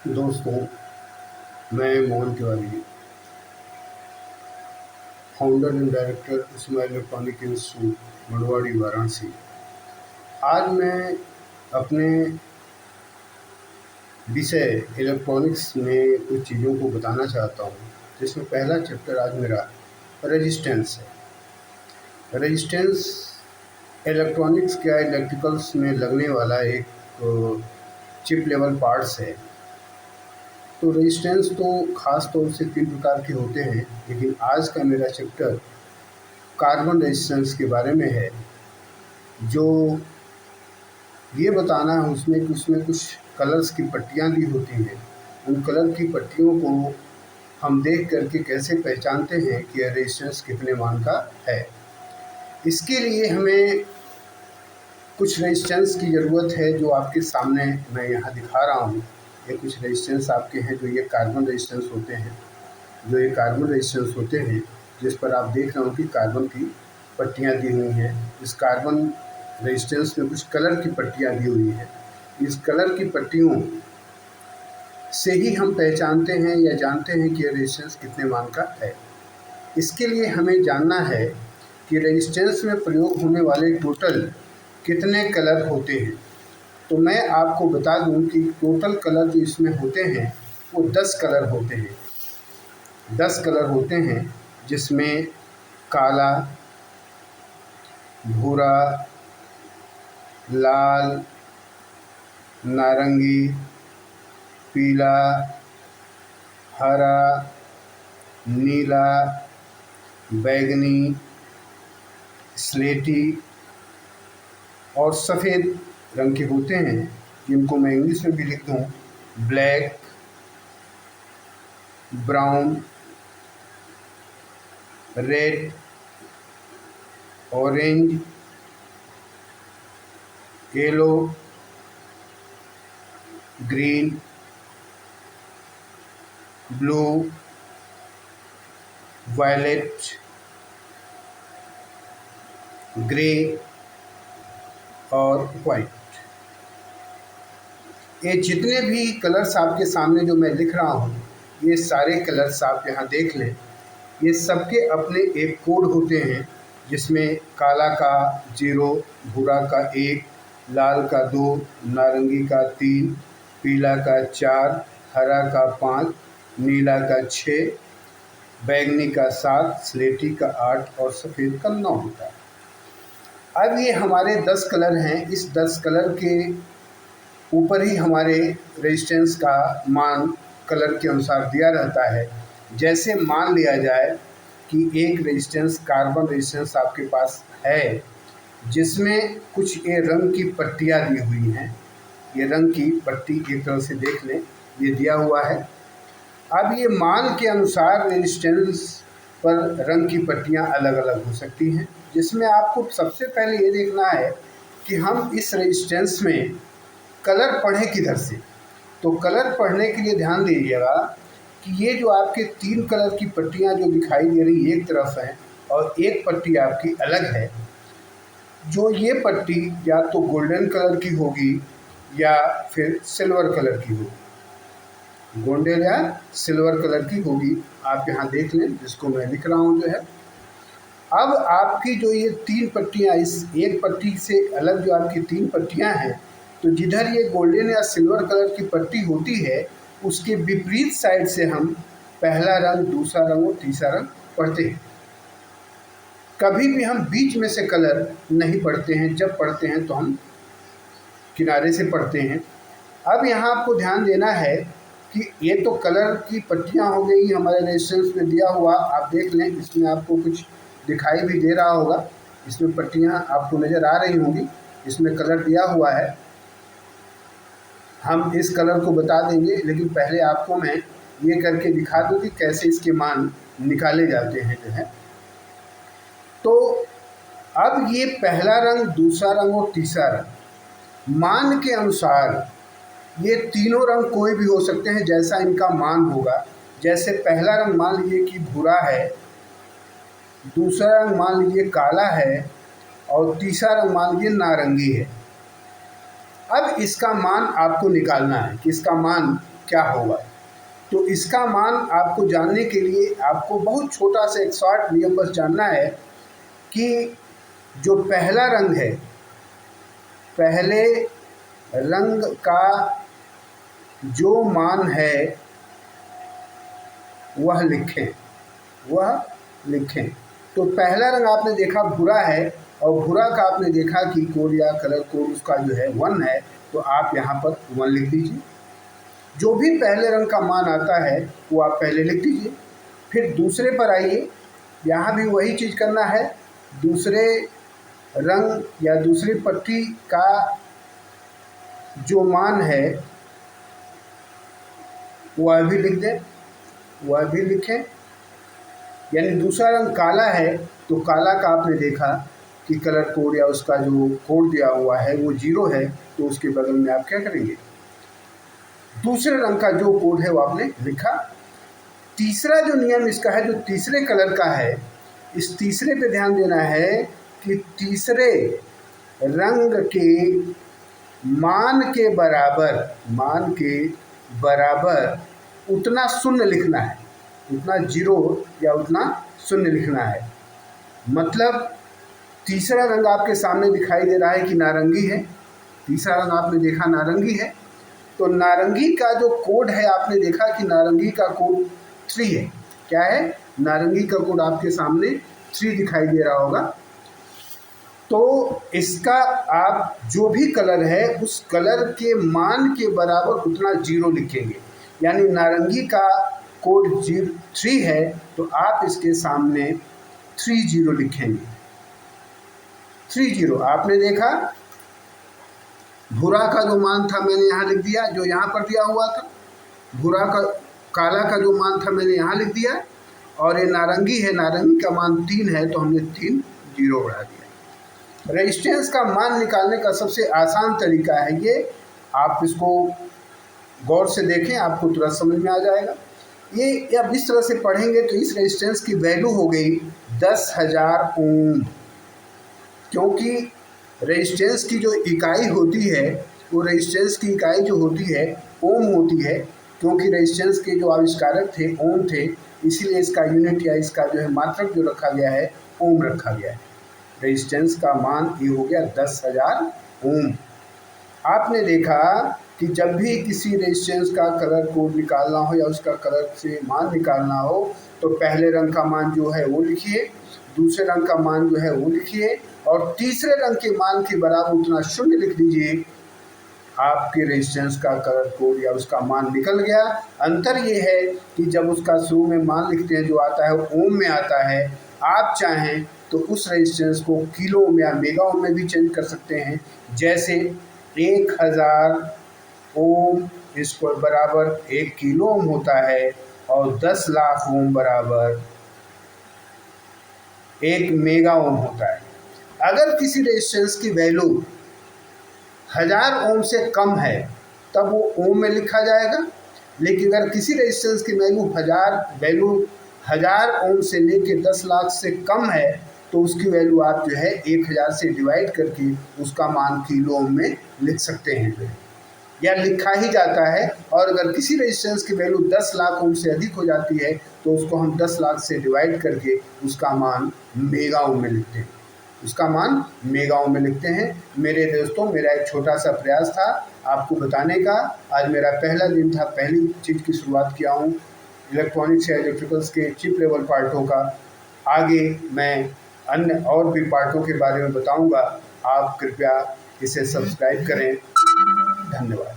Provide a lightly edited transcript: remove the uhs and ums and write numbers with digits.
दोस्तों, मैं Mohan Tiwari, founder and director Ismail electronic institute, Mandwadi, Varanasi. आज मैं अपने विषय इलेक्ट्रॉनिक्स में कुछ चीज़ों को बताना चाहता हूँ, जिसमें पहला चैप्टर आज मेरा रेजिस्टेंस है। रेजिस्टेंस इलेक्ट्रॉनिक्स या इलेक्ट्रिकल्स में लगने वाला एक चिप लेवल पार्ट्स है। तो रेजिस्टेंस तो ख़ास तौर से 3 प्रकार के होते हैं, लेकिन आज का मेरा चैप्टर कार्बन रेजिस्टेंस के बारे में है, जो ये बताना है उसमें कुछ कलर्स की पट्टियाँ दी होती हैं। उन कलर की पट्टियों को हम देख करके कैसे पहचानते हैं कि यह रेजिस्टेंस कितने मान का है। इसके लिए हमें कुछ रेजिस्टेंस की ज़रूरत है, जो आपके सामने मैं यहाँ दिखा रहा हूँ। ये कुछ रेजिस्टेंस आपके हैं, जो ये कार्बन रेजिस्टेंस होते हैं, जिस पर आप देख रहे हो कि कार्बन की पट्टियाँ दी हुई हैं। इस कार्बन रेजिस्टेंस में कुछ कलर की पट्टियाँ दी हुई हैं। इस कलर की पट्टियों से ही हम पहचानते हैं या जानते हैं कि ये रेजिस्टेंस कितने मान का है। इसके लिए हमें जानना है कि रेजिस्टेंस में प्रयोग होने वाले टोटल कितने कलर होते हैं। तो मैं आपको बता दूं कि टोटल कलर जो इसमें होते हैं वो 10 कलर होते हैं। 10 कलर होते हैं, जिसमें काला, भूरा, लाल, नारंगी, पीला, हरा, नीला, बैंगनी, स्लेटी और सफ़ेद रंग के होते हैं, जिनको मैं इंग्लिश में भी लिख दूँ black, brown, red, orange, yellow, green, blue, violet, grey और वाइट। ये जितने भी कलर्स आपके सामने जो मैं लिख रहा हूँ, ये सारे कलर्स आप यहाँ देख लें। ये सबके अपने एक कोड होते हैं, जिसमें काला का 0, भूरा का 1, लाल का 2, नारंगी का 3, पीला का 4, हरा का 5, नीला का 6, बैंगनी का 7, स्लेटी का 8 और सफ़ेद का 9 होता है। अब ये हमारे 10 कलर हैं। इस 10 कलर के ऊपर ही हमारे रेजिस्टेंस का मान कलर के अनुसार दिया रहता है। जैसे मान लिया जाए कि एक रेजिस्टेंस कार्बन रेजिस्टेंस आपके पास है, जिसमें कुछ ये रंग की पट्टियाँ दी हुई हैं। ये रंग की पट्टी एक तरह से देख लें, ये दिया हुआ है। अब ये मान के अनुसार रेजिस्टेंस पर रंग की पट्टियाँ अलग अलग हो सकती हैं, जिसमें आपको सबसे पहले ये देखना है कि हम इस रेजिस्टेंस में कलर पढ़ें किधर से। तो कलर पढ़ने के लिए ध्यान दीजिएगा कि ये जो आपके 3 कलर की पट्टियाँ जो दिखाई दे रही एक तरफ हैं और एक पट्टी आपकी अलग है। जो ये पट्टी या तो गोल्डन कलर की होगी या फिर सिल्वर कलर की होगी, गोल्डन या सिल्वर कलर की होगी। आप यहाँ देख लें, जिसको मैं लिख रहा हूँ जो है। अब आपकी जो ये 3 पट्टियाँ, इस एक पट्टी से अलग जो आपकी 3 पट्टियाँ हैं, तो जिधर ये गोल्डन या सिल्वर कलर की पट्टी होती है, उसके विपरीत साइड से हम पहला रंग, दूसरा रंग और तीसरा रंग पढ़ते हैं। कभी भी हम बीच में से कलर नहीं पढ़ते हैं। जब पढ़ते हैं तो हम किनारे से पढ़ते हैं। अब यहाँ आपको ध्यान देना है कि ये तो कलर की पट्टियाँ हो गई हमारे रेजिस्टेंस में दिया हुआ। आप देख लें, इसमें आपको कुछ दिखाई भी दे रहा होगा। इसमें पट्टियाँ आपको नज़र आ रही होंगी, इसमें कलर दिया हुआ है। हम इस कलर को बता देंगे, लेकिन पहले आपको मैं ये करके दिखा दूँ कि कैसे इसके मान निकाले जाते हैं जो है। तो अब ये पहला रंग, दूसरा रंग और तीसरा रंग, मान के अनुसार ये तीनों रंग कोई भी हो सकते हैं, जैसा इनका मान होगा। जैसे पहला रंग मान लीजिए कि भूरा है, दूसरा रंग मान लीजिए काला है और तीसरा रंग मान लीजिए नारंगी है। अब इसका मान आपको निकालना है कि इसका मान क्या होगा। तो इसका मान आपको जानने के लिए आपको बहुत छोटा सा एक शॉर्ट नियम बस जानना है कि जो पहला रंग है, पहले रंग का जो मान है वह लिखें। तो पहला रंग आपने देखा भूरा है, और भूरा का आपने देखा कि कोड या कलर कोड उसका जो है 1 है, तो आप यहाँ पर 1 लिख दीजिए। जो भी पहले रंग का मान आता है वो आप पहले लिख दीजिए। फिर दूसरे पर आइए, यहाँ भी वही चीज़ करना है। दूसरे रंग या दूसरी पट्टी का जो मान है वह भी लिख दें, वह भी लिखें। यानी दूसरा रंग काला है तो काला का आपने देखा कि कलर कोड या उसका जो कोड दिया हुआ है वो 0 है, तो उसके बगल में आप क्या करेंगे, दूसरे रंग का जो कोड है वो आपने लिखा। तीसरा जो नियम इसका है, जो तीसरे कलर का है, इस तीसरे पे ध्यान देना है कि तीसरे रंग के मान के बराबर उतना शून्य लिखना है, उतना 0 या उतना शून्य लिखना है। मतलब तीसरा रंग आपके सामने दिखाई दे रहा है कि नारंगी है, तीसरा रंग आपने देखा नारंगी है, तो नारंगी का जो कोड है आपने देखा कि नारंगी का कोड 3 है। क्या है, नारंगी का कोड आपके सामने 3 दिखाई दे रहा होगा। तो इसका आप जो भी कलर है उस कलर के मान के बराबर उतना 0 लिखेंगे। यानी नारंगी का कोड 3 है तो आप इसके सामने 30 लिखेंगे। 30 आपने देखा, भूरा का जो मान था मैंने यहाँ लिख दिया, जो यहाँ पर दिया हुआ था। भूरा का काला का जो मान था मैंने यहाँ लिख दिया, और ये नारंगी है, नारंगी का मान 3 है तो हमने 3 0 बढ़ा दिया। रेजिस्टेंस का मान निकालने का सबसे आसान तरीका है ये, आप इसको गौर से देखें, आपको तुरंत समझ में आ जाएगा। ये अब इस तरह से पढ़ेंगे तो इस रेजिस्टेंस की वैल्यू हो गई 10,000 ओम, क्योंकि रेजिस्टेंस की जो इकाई होती है वो रेजिस्टेंस की इकाई जो होती है ओम होती है, क्योंकि रेजिस्टेंस के जो आविष्कारक थे ओम थे, इसीलिए इसका यूनिट या इसका जो है मात्रक जो रखा गया है ओम रखा गया है। रेजिस्टेंस का मान ये हो गया 10,000 ओम। आपने देखा कि जब भी किसी रेजिस्टेंस का कलर कोड निकालना हो या उसका कलर से मान निकालना हो तो पहले रंग का मान जो है वो लिखिए, दूसरे रंग का मान जो है वो लिखिए, और तीसरे रंग के मान के बराबर उतना शून्य लिख दीजिए। आपके रेजिस्टेंस का कलर कोड या उसका मान निकल गया। अंतर ये है कि जब उसका शुरू में मान लिखते हैं जो आता है वो ओम में आता है। आप चाहें तो उस रेजिस्टेंस को किलो या मेगा ओम में भी चेंज कर सकते हैं। जैसे 1000 ओम इसको बराबर 1 किलो ओम होता है, और 10 लाख ओम बराबर 1 मेगा ओम होता है। अगर किसी रेजिस्टेंस की वैल्यू 1000 ओम से कम है तब वो ओम में लिखा जाएगा, लेकिन अगर किसी रेजिस्टेंस की वैल्यू 1000 ओम से लेके 10 लाख से कम है तो उसकी वैल्यू आप जो है 1000 से डिवाइड करके उसका मान किलो ओम में लिख सकते हैं जो है, या लिखा ही जाता है। और अगर किसी रेजिस्टेंस की वैल्यू 10 लाख ओम से अधिक हो जाती है तो उसको हम 10 लाख से डिवाइड करके उसका मान मेगा ओम में लिखते हैं, उसका मान मेगा ओम में लिखते हैं। मेरे दोस्तों, मेरा एक छोटा सा प्रयास था आपको बताने का। आज मेरा पहला दिन था, पहली चीज़ की शुरुआत किया हूँ इलेक्ट्रॉनिक्स या इलेक्ट्रिकल्स के चिप लेवल पार्टों का। आगे मैं अन्य और भी पार्टों के बारे में बताऊंगा। आप कृपया इसे सब्सक्राइब करें। धन्यवाद।